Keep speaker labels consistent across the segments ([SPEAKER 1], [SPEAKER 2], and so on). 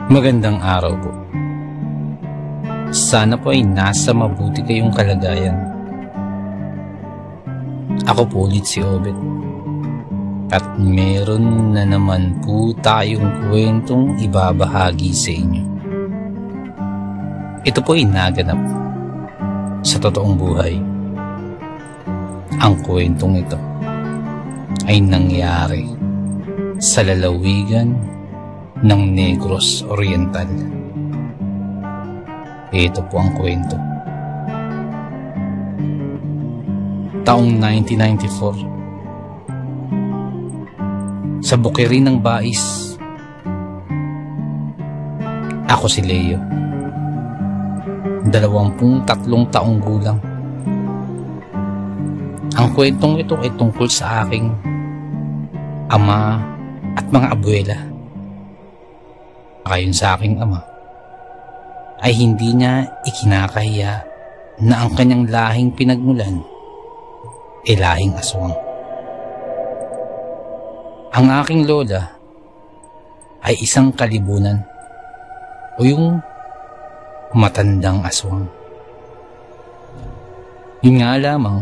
[SPEAKER 1] Magandang araw po. Sana po ay nasa mabuti kayong kalagayan. Ako po ulit si Obet. At meron na naman po tayong kwentong ibabahagi sa inyo. Ito po ay naganap sa totoong buhay. Ang kwentong ito ay nangyari sa lalawigan ng Negros Oriental. Ito po ang kwento. Taong 1994, sa Bukirin ng Bais, ako si Leo, 23 taong gulang. Ang kwentong ito ay tungkol sa aking ama at mga abuela. Ayon sa aking ama, ay hindi niya ikinakahiya na ang kanyang lahing pinagmulan ay lahing aswang. Ang aking lola ay isang kalibunan o yung matandang aswang. Yun nga lamang,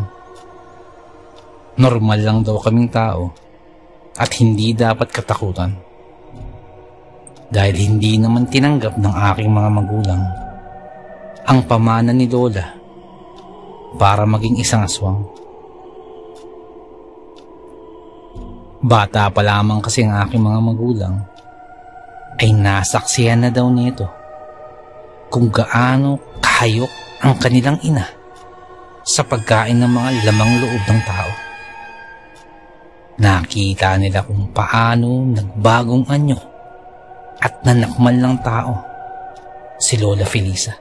[SPEAKER 1] normal lang daw kaming tao at hindi dapat katakutan. Dahil hindi naman tinanggap ng aking mga magulang ang pamana ni Lola para maging isang aswang. Bata pa lamang kasi ang aking mga magulang ay nasaksihan na daw nito kung gaano kahayok ang kanilang ina sa pagkain ng mga lamang loob ng tao. Nakita nila kung paano nagbagong anyo at nanakmal ng tao si Lola Felisa.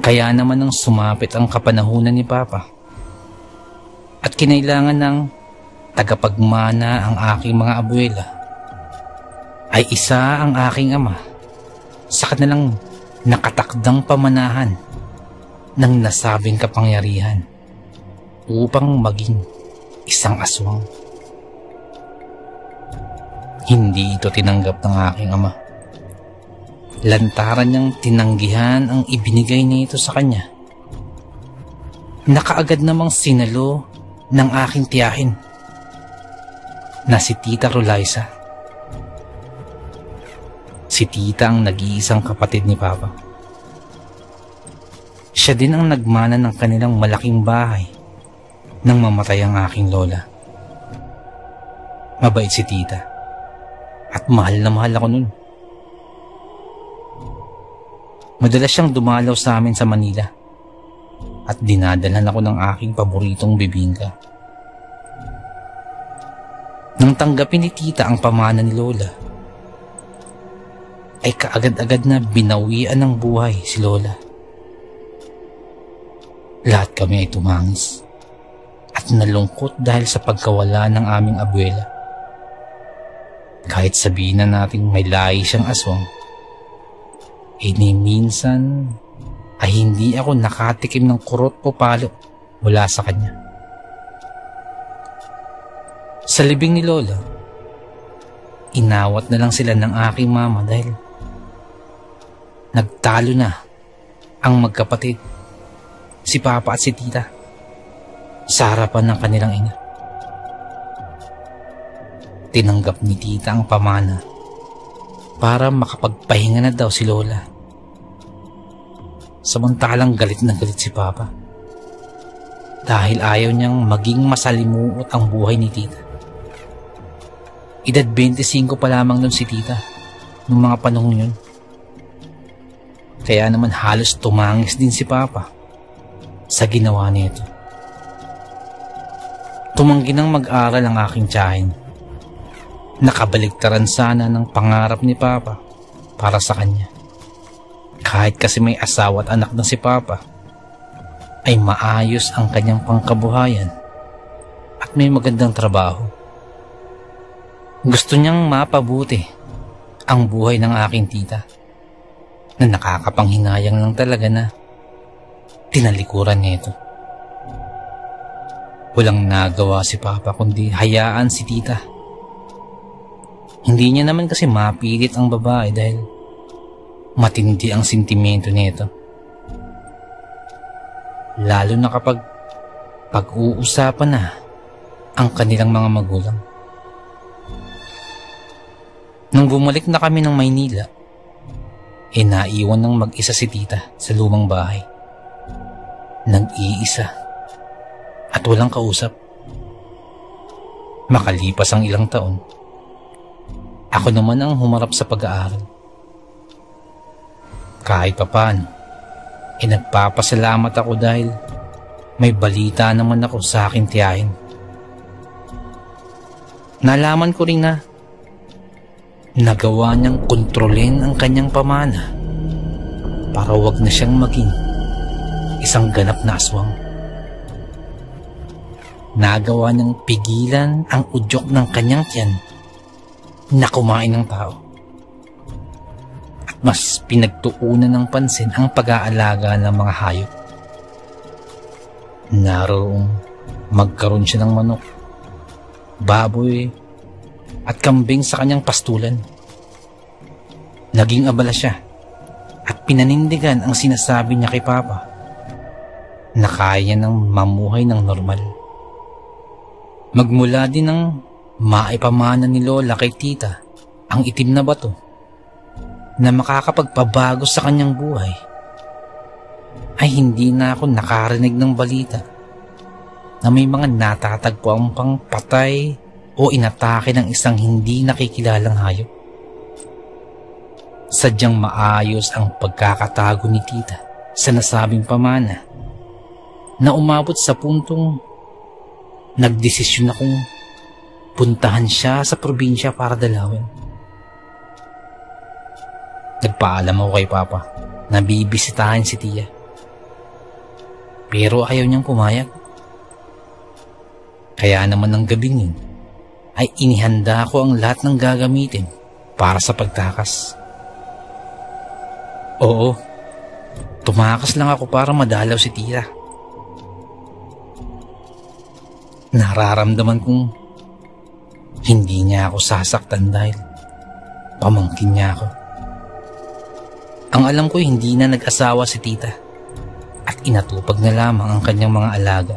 [SPEAKER 1] Kaya naman nang sumapit ang kapanahunan ni Papa at kinailangan ng tagapagmana ang aking mga abuela, ay isa ang aking ama sa kanilang nakatakdang pamanahan ng nasabing kapangyarihan upang maging isang aswang. Hindi ito tinanggap ng aking ama. Lantaran niyang tinanggihan ang ibinigay nito sa kanya. Nakaagad namang sinalo ng aking tiyahin na si Tita Rolaisa. Si Tita ang nag-iisang kapatid ni Papa. Siya din ang nagmana ng kanilang malaking bahay nang mamatay ang aking lola. Mabait si Tita. At mahal na mahal ako nun. Madalas siyang dumalaw sa amin sa Manila at dinadalan ako ng aking paboritong bibingka. Nang tanggapin ni Tita ang pamana ni Lola, ay kaagad-agad na binawian ng buhay si Lola. Lahat kami ay tumangis at nalungkot dahil sa pagkawala ng aming abuela. Kahit sabihin na natin may lahi siyang aswang, ni minsan ay hindi ako nakatikim ng kurot o palo mula sa kanya. Sa libing ni Lola, inawat na lang sila ng aking mama dahil nagtalo na ang magkapatid, si Papa at si Tita, sa harapan ng kanilang ina. Tinanggap ni Tita ang pamana para makapagpahinga na daw si Lola. Samantalang galit na galit si Papa dahil ayaw niyang maging masalimuot ang buhay ni Tita. Edad 25 pa lamang nun si Tita noong mga panahon yun. Kaya naman halos tumangis din si Papa sa ginawa nito. Tumanggi nang mag-aral ang aking tiyahin. Nakabaligtaran sana ng pangarap ni Papa para sa kanya. Kahit kasi may asawa at anak na si Papa, ay maayos ang kanyang pangkabuhayan at may magandang trabaho. Gusto niyang mapabuti ang buhay ng aking tita na nakakapanghinayang lang talaga na tinalikuran niya ito. Walang nagawa si Papa kundi hayaan si Tita Hindi niya naman kasi mapilit ang babae dahil matindi ang sentimento nito. Lalo na kapag pag-uusapan na ang kanilang mga magulang. Nang bumalik na kami ng Maynila, naiwan ng mag-isa si tita sa lumang bahay. Nag-iisa at walang kausap. Makalipas ang ilang taon, ako naman ang humarap sa pag-aaral. Kahit papaano, nagpapasalamat ako dahil may balita naman ako sa aking tiyahin. Nalaman ko rin na nagawa niyang kontrolin ang kanyang pamana para wag na siyang maging isang ganap na aswang. Nagawa niyang pigilan ang udyok ng kanyang tiyan na kumain ng tao. At mas pinagtuunan ng pansin ang pag-aalaga ng mga hayop. Naroong magkaroon siya ng manok, baboy, at kambing sa kanyang pastulan. Naging abala siya at pinanindigan ang sinasabi niya kay Papa na kaya nang mamuhay ng normal. Magmula din ng maipamana ni Lola kay Tita ang itim na bato na makakapagpabago sa kanyang buhay, ay hindi na ako nakarinig ng balita na may mga natatagpo ang pangpatay o inatake ng isang hindi nakikilalang hayop. Sadyang maayos ang pagkakatago ni Tita sa nasabing pamana na umabot sa puntong nagdesisyon akong puntahan siya sa probinsya para dalawin. Nagpaalam ako kay Papa na bibisitahin si Tia, pero ayaw niyang pumayag. Kaya naman ng gabing yun ay inihanda ko ang lahat ng gagamitin para sa pagtakas. Oo, tumakas lang ako para madalaw si Tita. Nararamdaman kong hindi niya ako sasaktan dahil pamangkin niya ako. Ang alam ko hindi na nag-asawa si Tita at inatupag na lamang ang kanyang mga alaga.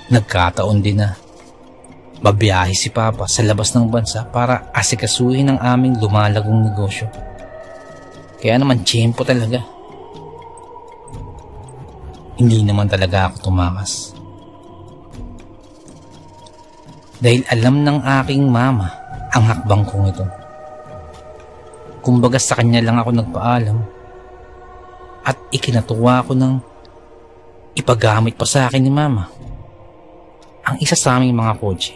[SPEAKER 1] Nagkataon din na babiyahe si Papa sa labas ng bansa para asikasuhin ang aming lumalagong negosyo. Kaya naman tiyempo talaga. Hindi naman talaga ako tumakas. Dahil alam ng aking mama ang hakbang kong ito. Kumbaga sa kanya lang ako nagpaalam at ikinatuwa ko ng ipagamit pa sa akin ni Mama ang isa sa aming mga kotse.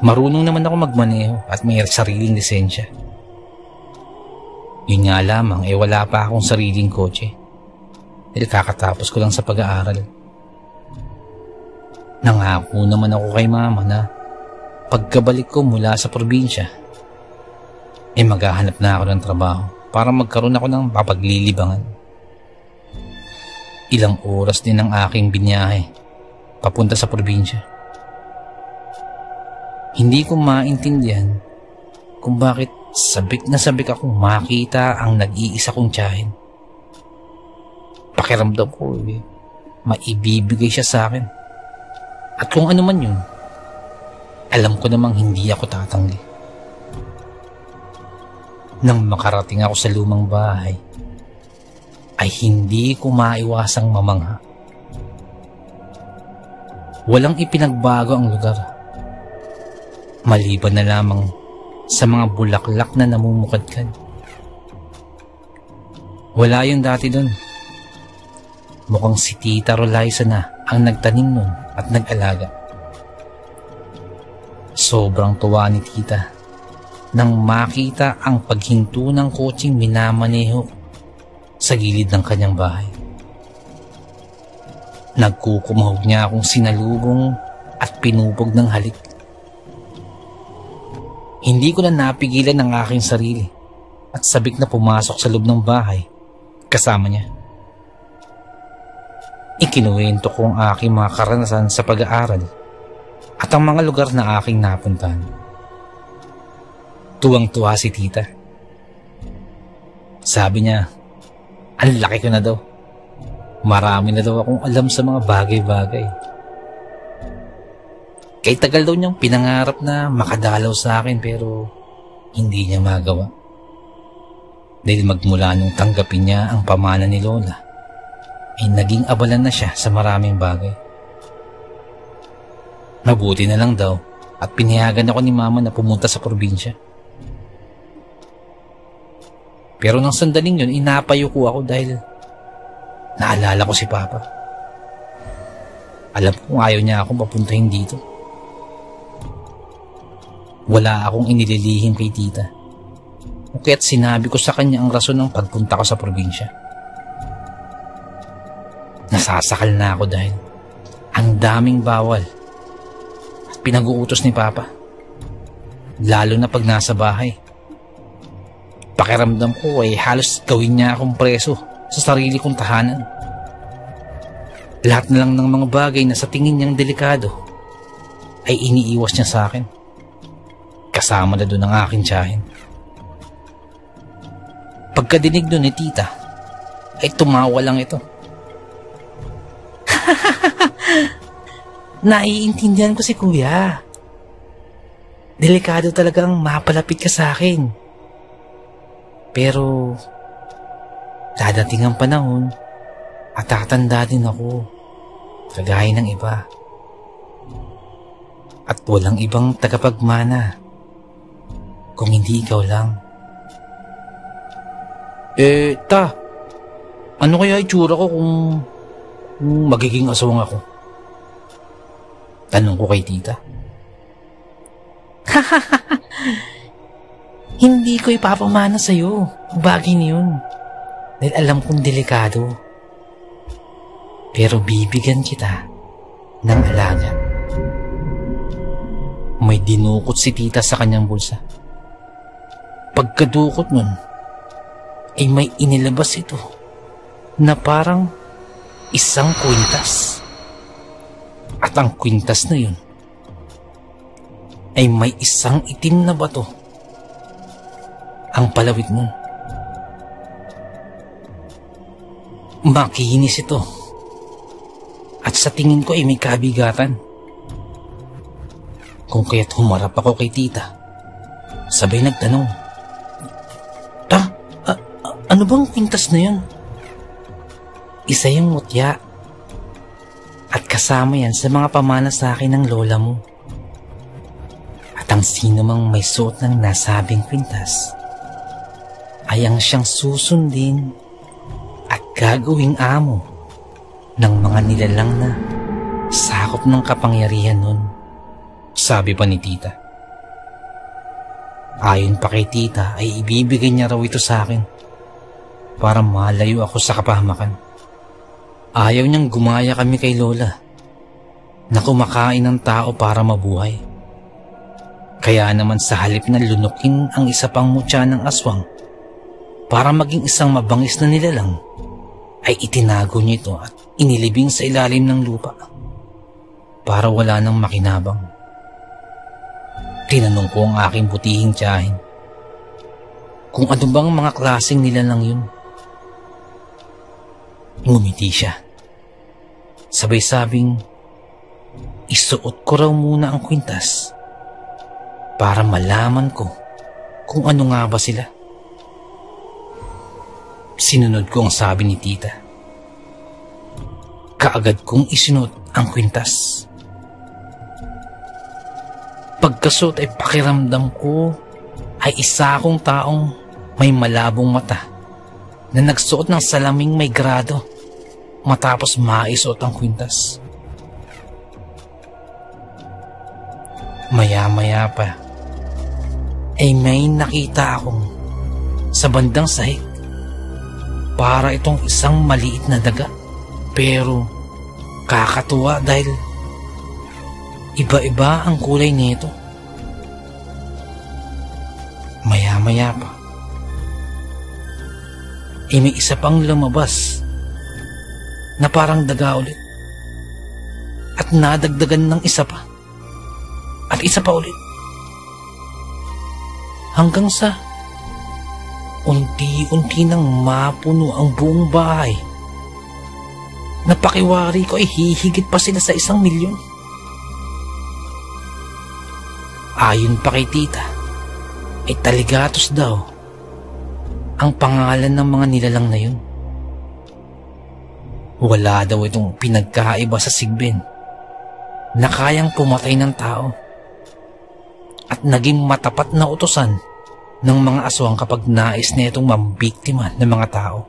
[SPEAKER 1] Marunong naman ako magmaneho at may sariling lisensya. Yun nga lamang wala pa akong sariling kotse dahil kakatapos ko lang sa pag-aaral. Nangako naman ako kay Mama na pagkabalik ko mula sa probinsya maghahanap na ako ng trabaho para magkaroon ako ng papaglilibangan. Ilang oras din ang aking binyahe papunta sa probinsya. Hindi ko maintindihan kung bakit sabik na sabik akong makita ang nag-iisa kong tiyahin. Pakiramdam ko maibibigay siya sa akin. At kung ano man yun, alam ko namang hindi ako tatanggi. Nang makarating ako sa lumang bahay, ay hindi ko maiwasang mamangha. Walang ipinagbago ang lugar, maliban na lamang sa mga bulaklak na namumukadkad. Wala yung dati dun. Mukhang si Tita Rolaisa na ang nagtanim nun at nag-alaga. Sobrang tuwa ni Tita nang makita ang paghinto ng kotseng minamaneho sa gilid ng kanyang bahay. Nagkukumahog niya akong sinalubong at pinupog ng halik. Hindi ko na napigilan ang aking sarili at sabik na pumasok sa loob ng bahay kasama niya. Ikinuwento ko ang aking mga karanasan sa pag-aaral at ang mga lugar na aking napuntahan. Tuwang-tuwa si tita. Sabi niya, ang laki ko na daw. Marami na daw akong alam sa mga bagay-bagay. Kay tagal daw niyang pinangarap na makadalaw sa akin pero hindi niya magawa. Dahil magmula nung tanggapin niya ang pamana ni Lola, ay naging abala na siya sa maraming bagay. Mabuti na lang daw at pinayagan ako ni Mama na pumunta sa probinsya. Pero nang sandaling yun, inapayuko ako dahil naalala ko si Papa. Alam kong ayaw niya akong papuntahin dito. Wala akong inililihim kay tita. Kaya't sinabi ko sa kanya ang rason ng pagpunta ko sa probinsya. Nasasakal na ako dahil ang daming bawal at pinag-uutos ni Papa. Lalo na pag nasa bahay. Pakiramdam ko ay halos gawin niya akong preso sa sarili kong tahanan. Lahat na lang ng mga bagay na sa tingin niyang delikado ay iniiwas niya sa akin. Kasama na doon ang aking tiyahin. Pagkadinig doon ni tita, ay tumawa lang ito. Naiintindihan ko si kuya. Delikado talagang mapalapit ka sa akin. Pero dadating ang panahon at tatanda din ako, kagaya ng iba. At walang ibang tagapagmana kung hindi ikaw lang. Ta, ano kaya itsura ko kung magiging aswang ako? Tanong ko kay tita. Hindi ko ipapamana sa'yo ang bagay niyon. Dahil alam kong delikado. Pero bibigyan kita ng alaga. May dinukot si tita sa kanyang bulsa. Pagkadukot nun, ay may inilabas ito na parang isang kwintas. At ang kwintas na yun ay may isang itim na bato ang palawit nun. Makinis ito at sa tingin ko ay may kabigatan. Kung kaya't humarap ako kay tita, sabay nagtanong, ano bang kwintas na yun? Isa yung mutya. At kasama yan sa mga pamana sa akin ng lola mo. At ang sino mang may suot ng nasabing kwintas, ay ang siyang susundin at gagawing amo ng mga nilalang na sakop ng kapangyarihan nun. Sabi pa ni tita. Ayon pa kay tita ay ibibigay niya raw ito sa akin para malayo ako sa kapahamakan. Ayaw niyang gumaya kami kay Lola na kumakain ng tao para mabuhay. Kaya naman sa halip na lunukin ang isa pang mutya ng aswang para maging isang mabangis na nilalang, ay itinago niya ito at inilibing sa ilalim ng lupa para wala nang makinabang. Tinanong ko ang aking butihing tiyahin kung ano bang mga klaseng nilalang yun. Ngumiti siya. Sabay sabing, isuot ko raw muna ang kwintas para malaman ko kung ano nga ba sila. Sinunod ko ang sabi ni tita. Kaagad kong isinot ang kwintas. Pagkasuot ay pakiramdam ko ay isa akong taong may malabong mata na nagsuot ng salaming may grado matapos maisuot ang kwintas. Maya-maya pa ay may nakita akong sa bandang sahig para itong isang maliit na daga, pero kakatuwa dahil iba-iba ang kulay nito. Maya-maya pa ay may isa pang lumabas na parang daga ulit at nadagdagan ng isa pa. At isa pa ulit. Hanggang sa unti-unti nang mapuno ang buong bahay. Napakiwari ko ay hihigit pa sila sa 1,000,000. Ayon pa kay tita, ay Taligatos daw ang pangalan ng mga nilalang na yun. Wala daw itong pinagkaiba sa sigbin na kayang pumatay ng tao at naging matapat na utusan ng mga aswang kapag nais na itong mambiktima ng mga tao.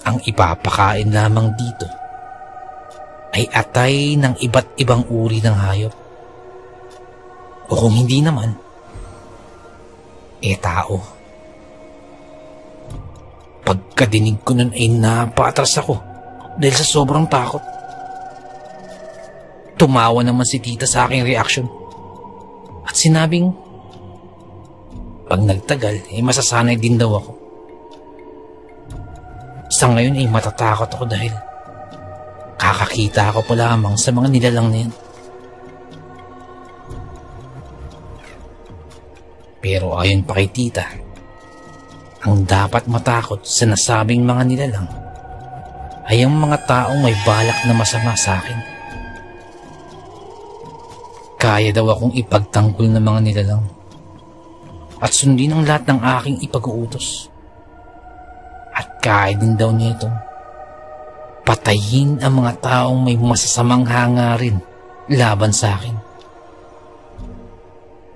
[SPEAKER 1] Ang ipapakain lamang dito ay atay ng iba't ibang uri ng hayop. O kung hindi naman, tao. Pagkadinig ko nun ay napaatras ako dahil sa sobrang takot. Tumawa naman si tita sa aking reaksyon at sinabing pag nagtagal ay masasanay din daw ako. Sa ngayon ay matatakot ako dahil kakakita ako pa lamang sa mga nilalang na yan. Pero ayon pa kay tita, ang dapat matakot sa nasabing mga nilalang ay ang mga taong may balak na masama sa akin. Kaya daw akong ipagtanggol ng mga nilalang at sundin ang lahat ng aking ipag-uutos. At kaya din daw niya itong patayin ang mga taong may masasamang hangarin laban sa akin.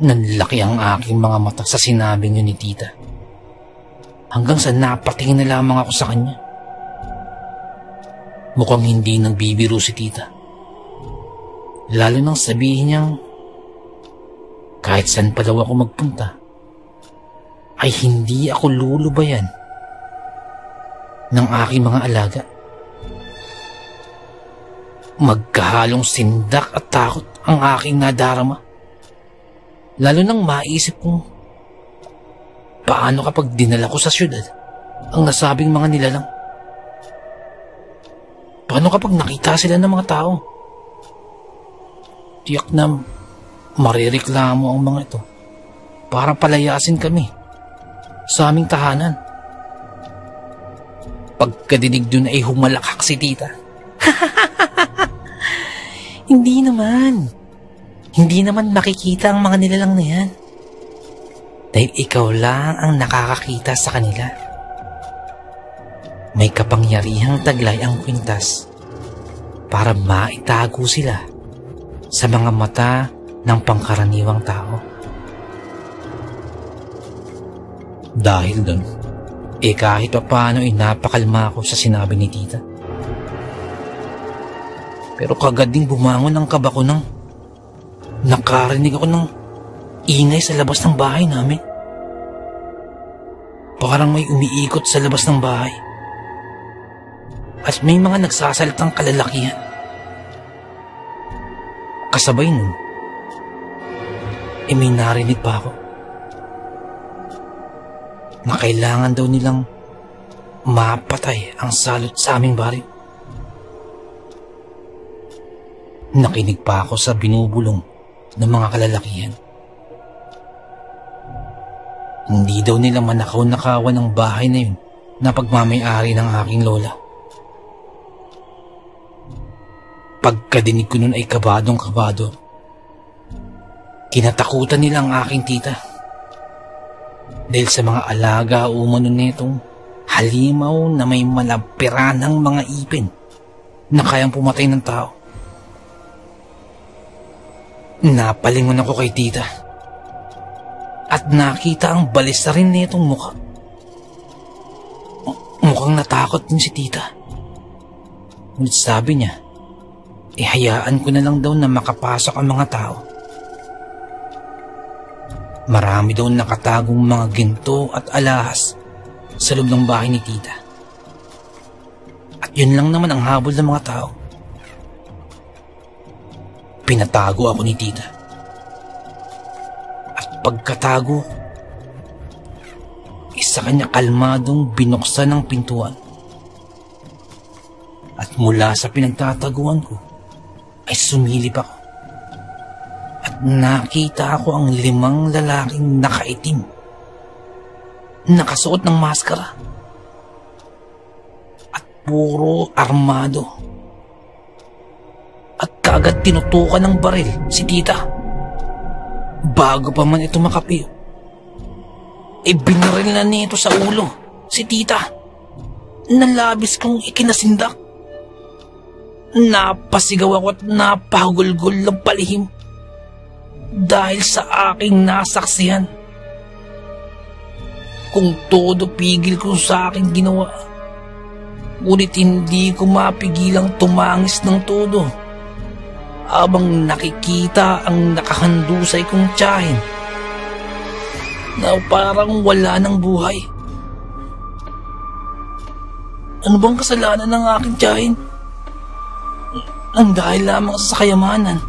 [SPEAKER 1] Nanlaki ang aking mga mata sa sinabi niyo ni tita. Hanggang sa napatingin na lamang ako sa kanya. Mukhang hindi nagbibiro si tita. Lalo nang sabihin niyang kahit saan pa daw ako magpunta ay hindi ako lulubayan ng aking mga alaga. Magkahalong sindak at takot ang aking nadarama. Lalo nang maisip kong paano kapag dinala ko sa syudad ang nasabing mga nilalang? Paano kapag nakita sila ng mga tao? Tiyak na marireklamo ang mga ito para palayasin kami sa aming tahanan. Pagkadinig dun ay humalakak si tita. Hindi naman. Hindi naman makikita ang mga nilalang na yan. Dahil ikaw lang ang nakakakita sa kanila. May kapangyarihang taglay ang kwintas para maitago sila sa mga mata ng pangkaraniwang tao. Dahil doon, kahit pa paano ay napakalma ako sa sinabi ni tita. Pero kagad ding bumangon ang kaba ko nang nakarinig ako ng ingay sa labas ng bahay namin. Parang may umiikot sa labas ng bahay. At may mga nagsasalitang kalalakihan. Kasabay nun, may narinig pa ako na kailangan daw nilang mapatay ang salot sa aming baryo. Nakinig pa ako sa binubulong ng mga kalalakihan. Hindi daw nila manakaw-nakawan ang bahay na yun na pagmamay-ari ng aking lola. Pagkadinig ko nun ay kabadong-kabado. Kinatakutan nila ang aking tita dahil sa mga alaga umano nitong halimaw na may malapiranang mga ipin na kayang pumatay ng tao. Napalingon ako kay tita at nakita ang balisa rin nitong mukha. Mukhang natakot din si tita. Ngunit sabi niya, hayaan ko na lang daw na makapasok ang mga tao. Marami daw nakatagong mga ginto at alahas sa loob ng bahay ni tita. At yun lang naman ang habol ng mga tao. Pinatago ako ni tita. At pagkatago, isa kanya kalmadong binuksan ng pintuan. At mula sa pinagtataguan ko, ay sumilip ako nakita ko ang 5 lalaking nakaitim, nakasuot ng maskara, at puro armado. At kaagad tinutukan ng baril si tita. Bago pa man ito makapiyo, binaril na nito sa ulo si tita na labis kong ikinasindak. Napasigaw ako at napahugulgol ng palihim dahil sa aking nasaksihan. Kung todo pigil ko sa aking ginawa, ngunit hindi ko mapigilang tumangis ng todo habang nakikita ang nakahandusay kong tiyahin na parang wala ng buhay. Ano bang kasalanan ng aking tiyahin? Ang dahil lamang sa kayamanan,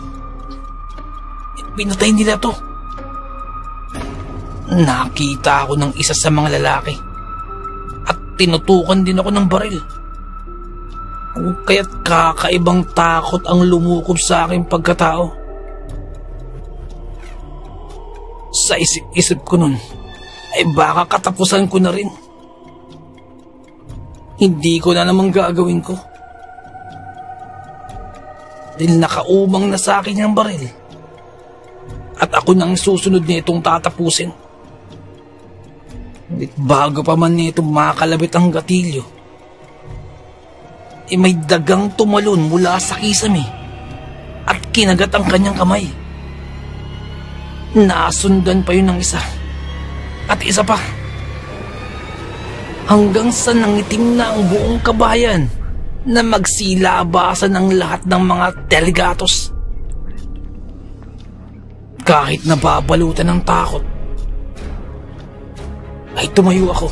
[SPEAKER 1] pinatay nila to. Nakita ako ng isa sa mga lalaki at tinutukan din ako ng baril. Kaya't kakaibang takot ang lumukob sa aking pagkatao. Sa isip ko nun, baka katapusan ko na rin. Hindi ko na namang gagawin ko. Dahil nakaumang na sa akin ang baril. At ako nang susunod nitong tatapusin. Bago pa man nito makalabit ang gatilyo, may dagang tumalon mula sa kisame at kinagat ang kanyang kamay. Nasundan pa yun ng isa at isa pa, hanggang sa nangitim na ang buong kabayan na magsilabasan ang lahat ng mga delegatos. Kahit nababalutan ng takot, ay tumayo ako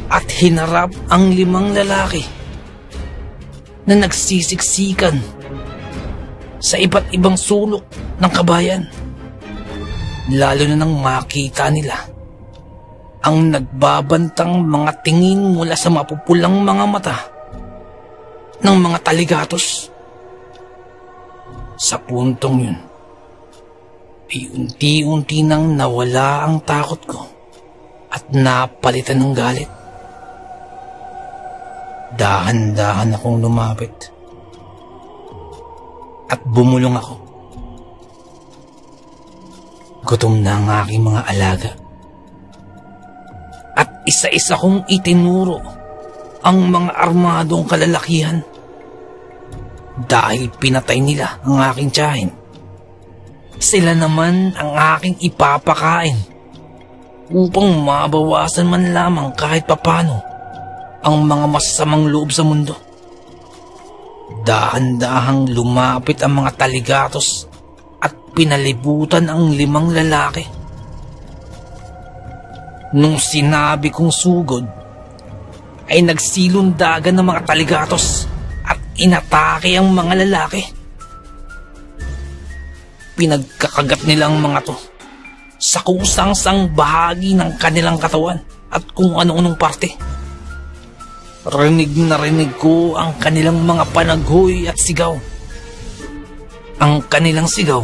[SPEAKER 1] at hinarap ang 5 lalaki na nagsisiksikan sa iba't ibang sulok ng kabayan. Lalo na nang makita nila ang nagbabantang mga tingin mula sa mapupulang mga mata ng mga taligatos. Sa puntong yun, unti-unti nang nawala ang takot ko at napalitan ng galit. Dahan-dahan akong lumapit at bumulong ako. Gutom na ang aking mga alaga at isa-isa kong itinuro ang mga armadong kalalakihan dahil pinatay nila ang aking tiyahin. Sila naman ang aking ipapakain upang mabawasan man lamang kahit papano ang mga masasamang loob sa mundo. Dahan-dahang lumapit ang mga taligatos at pinalibutan ang 5 lalaki. Nung sinabi kong sugod, ay nagsilundagan ng mga taligatos at inatake ang mga lalaki. Pinagkakagat nila ang mga to sa kusangsang bahagi ng kanilang katawan at kung ano-anong parte. Rinig na rinig ko ang kanilang mga panaghoy at sigaw. Ang kanilang sigaw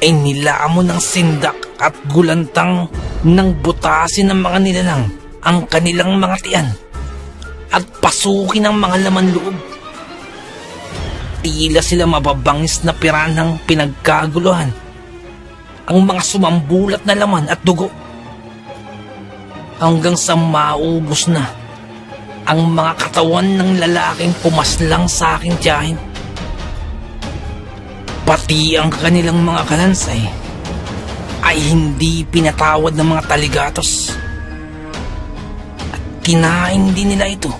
[SPEAKER 1] ay nilamon ng sindak at gulantang ng butasin ng mga nilalang ang kanilang mga tiyan at pasukin ang mga laman loob. Tila sila mababangis na piranhang pinagkaguluhan ang mga sumambulat na laman at dugo, hanggang sa maubos na ang mga katawan ng lalaking pumaslang sa aking tiyahin. Pati ang kanilang mga kalansay ay hindi pinatawad ng mga taligatos at kinain din nila ito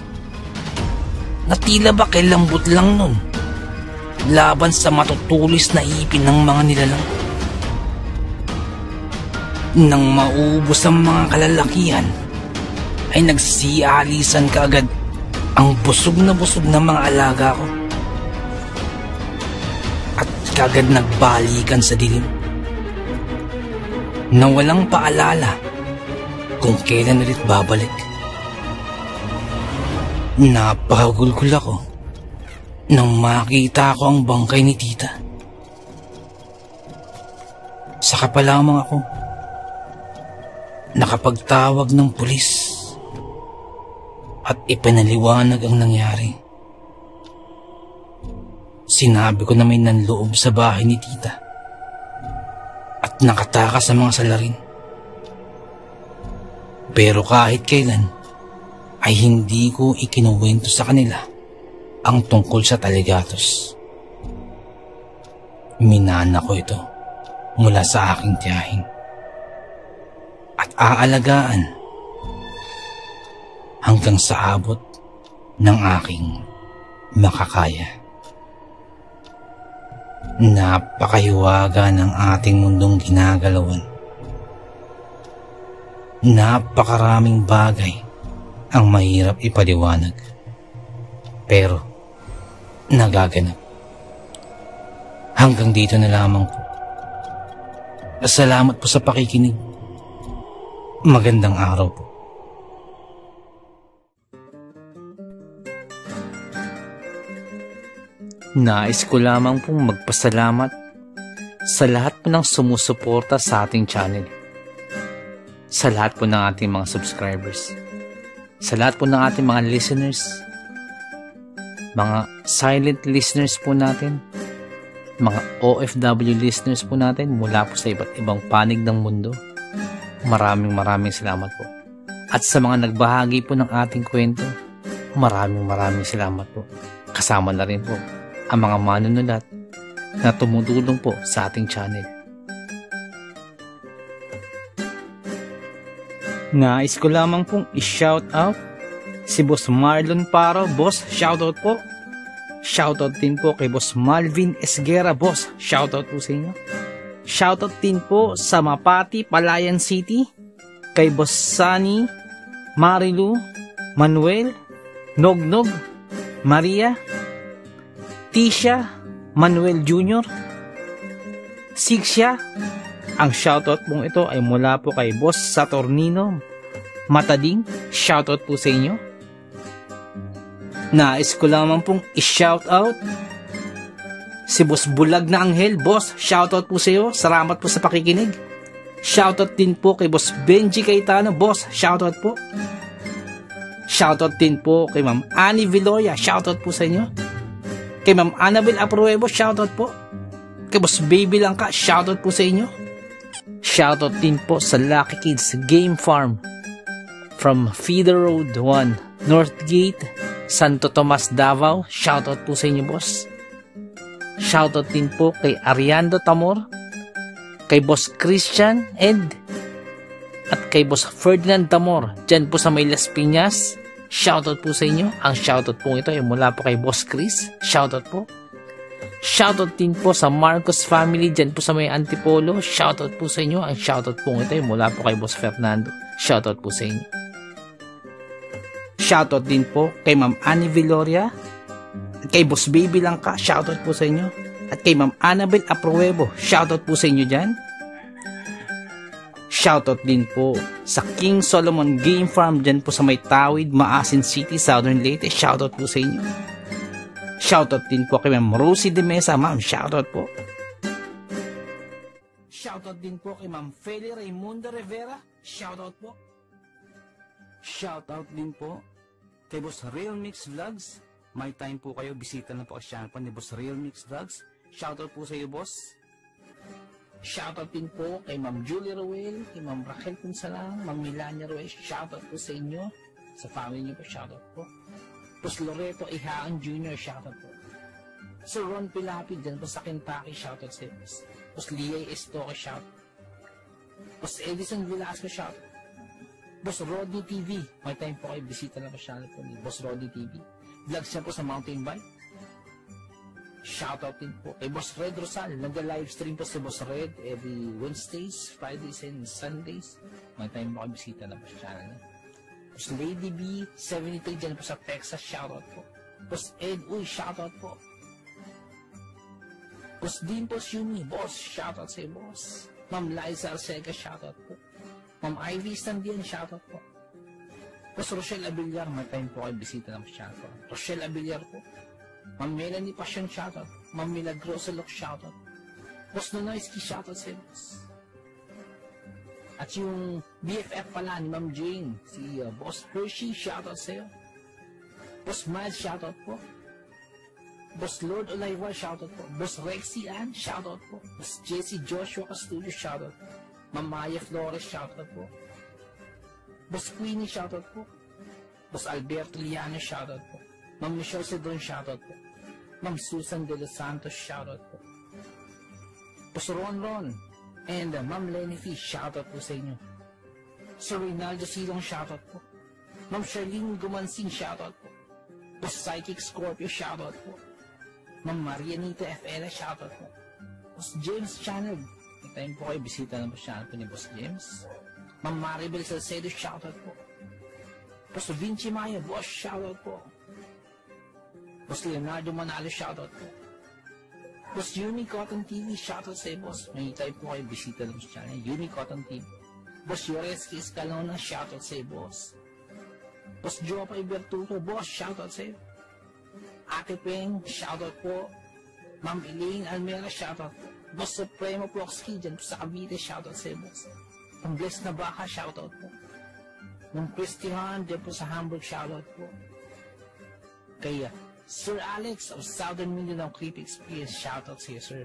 [SPEAKER 1] na tila ba kay lambot lang nun laban sa matutulis na ipin ng mga nilalang. Nang maubos ang mga kalalakihan, ay nagsialisan kaagad ang busog na mga alaga ko at kaagad nagbalikan sa dilim na walang paalala kung kailan ulit babalik. Napakagulgul ako nang makita ko ang bangkay ni tita Saka pa lamang ako nakapagtawag ng pulis at ipinaliwanag ang nangyari. Sinabi ko na may nanloob sa bahay ni tita at nakatakas sa mga salarin. Pero kahit kailan ay hindi ko ikinuwento sa kanila ang tungkol sa Taligatos. Minana ko ito mula sa aking tiyahin at aalagaan hanggang sa abot ng aking makakaya. Napakahiwaga ng ating mundong ginagalawan. Napakaraming bagay ang mahirap ipaliwanag, pero nagaganap. Hanggang dito na lamang po. Salamat po sa pakikinig. Magandang araw po. Nais ko lamang pong magpasalamat sa lahat po ng sumusuporta sa ating channel. Sa lahat po ng ating mga subscribers. Sa lahat po ng ating mga listeners. Mga silent listeners po natin. Mga OFW listeners po natin mula po sa iba't ibang panig ng mundo. Maraming salamat po. At sa mga nagbahagi po ng ating kwento, maraming salamat po. Kasama na rin po ang mga manunulat na tumutulong po sa ating channel. Nais ko lamang pong i-shout out si Boss Marlon Paro. Boss, shoutout po. Shoutout din po kay Boss Malvin Esguera. Boss, shoutout po sa inyo. Shoutout din po sa Mapati, Palayan City, kay Boss Sunny, Marilu, Manuel, Nognog, Maria, Tisha, Manuel Jr., Sixia. Ang shoutout pong ito ay mula po kay Boss Saturnino Matading. Shoutout po sa inyo. Nais ko lamang pong i-shoutout si Boss Bulag na Anghel. Boss, shoutout po sa iyo. Salamat po sa pakikinig. Shoutout din po kay Boss Benji Cayetano. Boss, shoutout po. Shoutout din po kay Ma'am Annie Viloria. Shoutout po sa inyo. Kay Ma'am Annabel Apruebo. Shoutout po. Kay Boss Baby Langka. Shoutout po sa inyo. Shoutout din po sa Lucky Kids Game Farm from Feeder Road 1, Northgate, Santo Tomas, Davao. Shoutout po sa inyo, boss. Shoutout din po kay Ariando Tamor, kay Boss Christian Ed, at kay Boss Ferdinand Tamor dyan po sa may Las Piñas. Shoutout po sa inyo. Ang shoutout po ito ay mula po kay Boss Chris. Shoutout po. Shoutout din po sa Marcos family dyan po sa may Antipolo. Shoutout po sa inyo. Ang shoutout po ito ay mula po kay Boss Fernando. Shoutout po sa inyo. Shoutout din po kay Ma'am Annie Viloria at kay Boss Baby Langka. Shoutout po sa inyo. At kay Ma'am Annabel Apruebo. Shoutout po sa inyo dyan. Shoutout din po sa King Solomon Game Farm dyan po sa may Tawid, Maasin City, Southern Leyte. Shoutout po sa inyo. Shoutout din po kay Ma'am Rosie de Mesa. Ma'am, shoutout po. Shoutout din po kay Ma'am Feli Raimundo Rivera. Shoutout po. Shoutout din po kay Boss Real Mix Vlogs. May time po kayo, bisita na po ang channel po ni Boss Real Mix Vlogs. Shoutout po sa iyo, boss. Shoutout din po kay Ma'am Julie Ruel, kay Ma'am Raquel Punsalang, Ma'am Milania Ruel. Shoutout po sa inyo. Sa family niyo po, shoutout po. Boss Loreto Ihaan Jr., shoutout po. Sir Ron Pilapid, dyan po sa Kentucky, shoutout sa iyo. Boss Liay Estoque, shoutout. Boss Edison Velasco, shoutout. Boss Rodney TV, may time po kayo, bisita na po channel po ni Boss Rodney TV. Vlogs siya po sa mountain bike. Shoutout din po kay Boss Red Rosal. Nag-livestream po si Boss Red every Wednesdays, Fridays, and Sundays. May time po kayo, bisita na po sa channel niya. Boss Lady B, 73 dyan po sa Texas, shoutout po. Boss Ed Uy, shoutout po. Boss Dimples Yumi, boss, shoutout sa iyo, boss. Ma'am Liza Arcega, shoutout po. Ma'am Ivy Standian, shoutout po. Boss Rochelle Abiliar, may time po kayo, bisita na po sa channel po. Rochelle Abiliar po. Ma'am Melanie Passion, shoutout. Ma'am Milagrosa Look, shoutout. Boss Nonoyski, shoutout sa iyo, boss. At yung BFF pala ni Ma'am Jane, si Boss Hershey, shoutout sa'yo. Boss Miles, shoutout po. Boss Lord Olaiwa, shoutout po. Boss Rexy Ann, shoutout po. Boss Jesse Joshua Castillo, shoutout po. Ma'am Maya Flores, shoutout po. Boss Queenie, shoutout po. Boss Alberto Liano, shoutout po. Ma'am Michelle Cedron, shoutout po. Ma'am Susan De Los Santos, shoutout po. Boss Ron, and Ma'am Lenny Fee, shoutout po sa inyo. Sir Reynaldo Silong, shoutout po. Ma'am Charlene Gumansing, shoutout po. Boss Psychic Scorpio, shoutout po. Ma'am Marianita FL, shoutout po. Boss James Channel, may time po kayo, bisita na po channel po ni Boss James. Ma'am Maribel Salcedo, shoutout po. Boss Vinci Maya, boss, shoutout po. Boss Leonardo Manalo, shoutout po. Boss Yumi Cotton TV, shoutout sa boss. May time po kayo, bisita lang sa channel. Yumi Cotton TV. Boss Yoreski Escalona, shoutout sa boss. Boss Jopay Bertuto, boss, shoutout sa iyo. Ate Peng, shoutout po. Ma'am Elaine Almera, shoutout po. Boss Supremo Proxky, dyan po sa Cavite, shoutout sa iyo, boss. Ang Bless na Baka, shoutout po. Ma'am Christian, dyan po sa Hamburg, shoutout po. Kaya, Sir Alex of Southern Mindanao Creepy Experience, shoutout sa iyo, sir.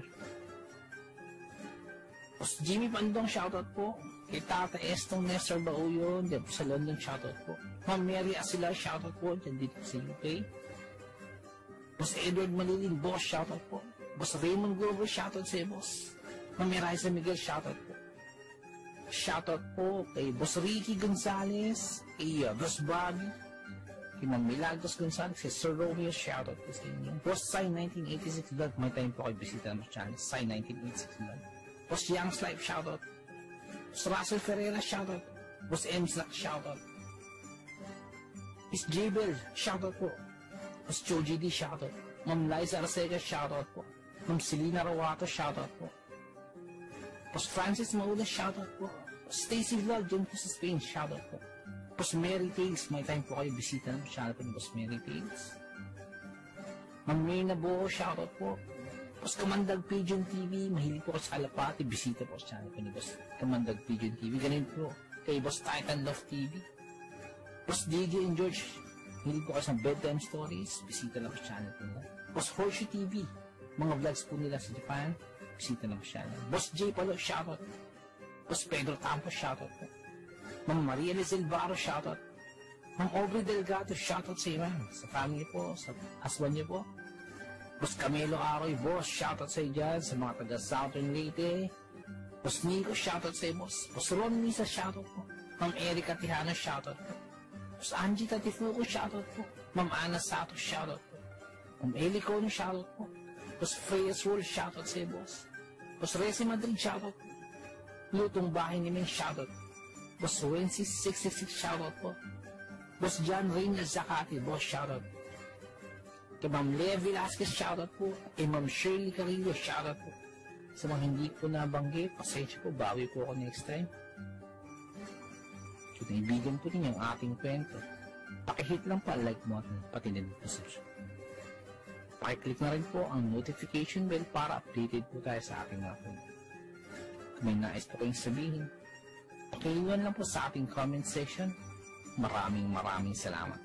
[SPEAKER 1] Boss Jimmy Pandong, shoutout po. Kay Tata Estong Nestor Bauyon, dyan po sa London, shoutout po. Ma'am Mary Asilar, shoutout po, dyan dito sa UK. Boss Edward Malilin, boss, shoutout po. Boss Raymond Glover, shoutout sa iyo, boss. Ma'am Eliza Miguel, shoutout po. Shoutout po kay Boss Ricky Gonzalez, kay Boss Bobby, kay Ma'am Milagros Gonzalez, kay Sir Romeo, shoutout po sa inyo. Boss Sai 1986 vlog, may time po kayo bisita ng channel, Sai 1986 vlog. Boss Young's Life, shoutout. Boss Russell Ferreira, shoutout. Boss Mslack, shoutout. Miss Jabel, shoutout po. Boss Choji D, shoutout. Ma'am Liza Arcega, shoutout po. Ma'am Selena Rawato, shoutout po. Boss Francis Maula, shoutout po. Boss Stacy Vlog, dyan po sa Spain, shoutout po. Boss Mary Tales, may time po kayo bisita ng channel po ni Boss Mary Tales. Ma'am Mayna Buo, shoutout po. Boss Kamandag Pigeon TV, mahilig po kayo sa Alapati, bisita po sa channel po ni Boss Kamandag Pigeon TV. Ganun po kay Boss Titan Love TV. Boss DJ and George, mahilig po kayo sa bedtime stories, bisita lang po sa channel po nila. Boss Horseshoe TV, mga vlogs po nila sa Japan, bisita lang po sa channel. Boss J Palo, shoutout. Boss Pedro Tampo, shoutout po. Ma'am Maria Lizelle Barro, shoutout. Ma'am Aubrey Delgado, shoutout sa iyo, sa family po, sa husband niyo po. Boss Camelo Aroy, boss, shoutout sa iyo dyan, sa mga taga Southern Leyte. Boss Nico, shoutout sa iyo, boss. Boss Ron Misa, shoutout po. Ma'am Erica Tijano, shoutout po. Boss Angie Tatifuco, shoutout po. Ma'am Ana Sato, shoutout po. Ma'am Eli Cono, shoutout po. Boss Freyas Roll, shoutout sa iyo, boss. Boss Resi Madrid, shoutout po. Lutong Bahay ni Ming, shoutout. Boss Wences 666, shoutout po. Boss John Reynal Zacati, boss, shoutout. Kay Ma'am Lea Velasquez, shoutout po. Kay Ma'am Shirley Carrillo, shoutout po. Sa mga hindi ko nabanggit, pasensya po, bawi po ako next time. Kung naibigan po ninyo ang ating kwento, pakihit lang pa like mo at pati din po subscribe. Pakiclick na rin po ang notification bell para updated po tayo sa ating mga kwento. Kung may nais po kayong sabihin, pakiiwan lang po sa ating comment section. Maraming salamat.